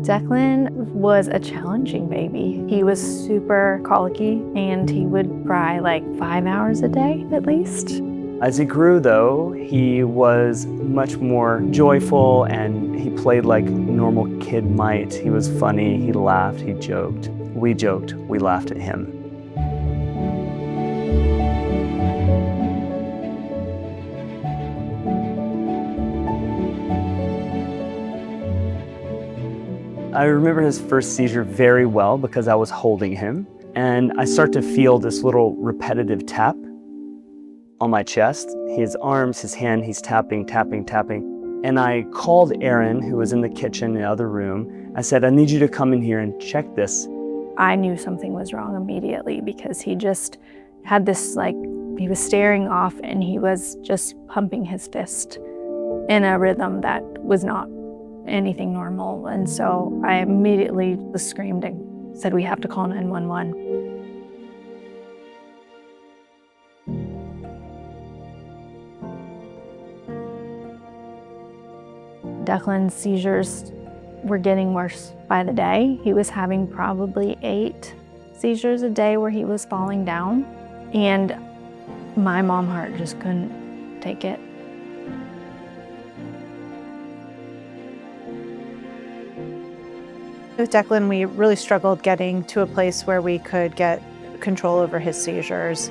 Declan was a challenging baby. He was super colicky and he would cry like 5 hours a day at least. As he grew though, he was much more joyful and he played like a normal kid might. He was funny, he laughed, he joked. We joked, we laughed at him. I remember his first seizure very well because I was holding him, and I start to feel this little repetitive tap on my chest. His arms, his hand, he's tapping, tapping, tapping. And I called Aaron, who was in the kitchen in the other room. I said, I need you to come in here and check this. I knew something was wrong immediately because he just had this he was staring off and he was just pumping his fist in a rhythm that was not anything normal. And so I immediately screamed and said, we have to call 911. Declan's seizures were getting worse by the day. He was having probably 8 seizures a day where he was falling down. And my mom heart just couldn't take it. With Declan, we really struggled getting to a place where we could get control over his seizures.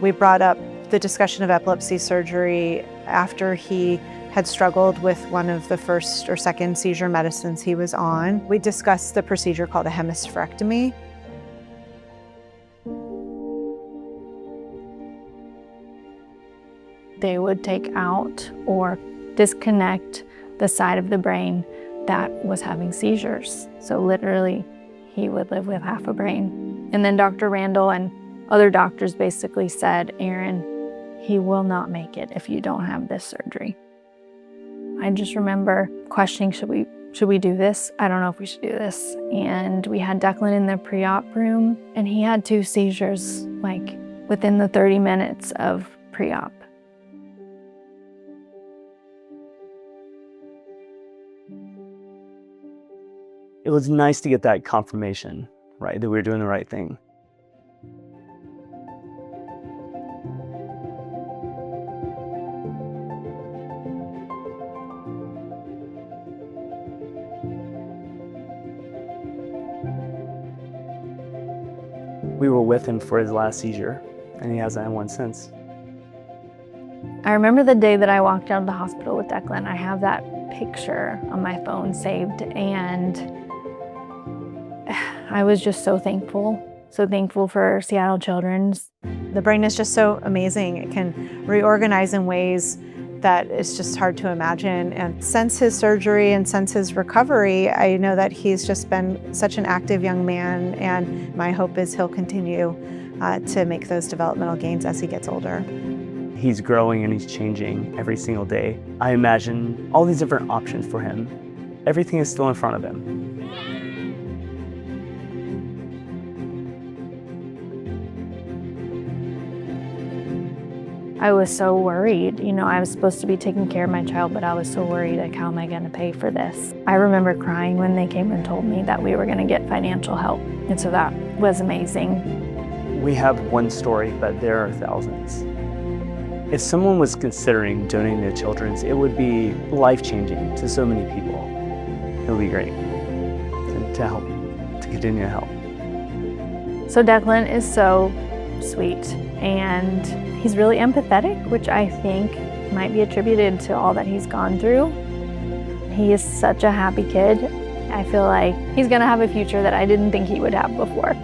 We brought up the discussion of epilepsy surgery after he had struggled with one of the first or second seizure medicines he was on. We discussed the procedure called a hemispherectomy. They would take out or disconnect the side of the brain that was having seizures. So literally, he would live with half a brain. And then Dr. Randall and other doctors basically said, Aaron, he will not make it if you don't have this surgery. I just remember questioning, should we do this? I don't know if we should do this. And we had Declan in the pre-op room, and he had 2 seizures, within the 30 minutes of pre-op. It was nice to get that confirmation, right, that we were doing the right thing. We were with him for his last seizure, and he hasn't had one since. I remember the day that I walked out of the hospital with Declan. I have that picture on my phone saved, and I was just so thankful for Seattle Children's. The brain is just so amazing. It can reorganize in ways that it's just hard to imagine. And since his surgery and since his recovery, I know that he's just been such an active young man, and my hope is he'll continue to make those developmental gains as he gets older. He's growing and he's changing every single day. I imagine all these different options for him. Everything is still in front of him. I was so worried. I was supposed to be taking care of my child, but I was so worried, how am I gonna pay for this? I remember crying when they came and told me that we were gonna get financial help. And so that was amazing. We have one story, but there are thousands. If someone was considering donating to Children's, it would be life-changing to so many people. It would be great to help, to continue to help. So Declan is so sweet, and he's really empathetic, which I think might be attributed to all that he's gone through. He is such a happy kid. I feel like he's gonna have a future that I didn't think he would have before.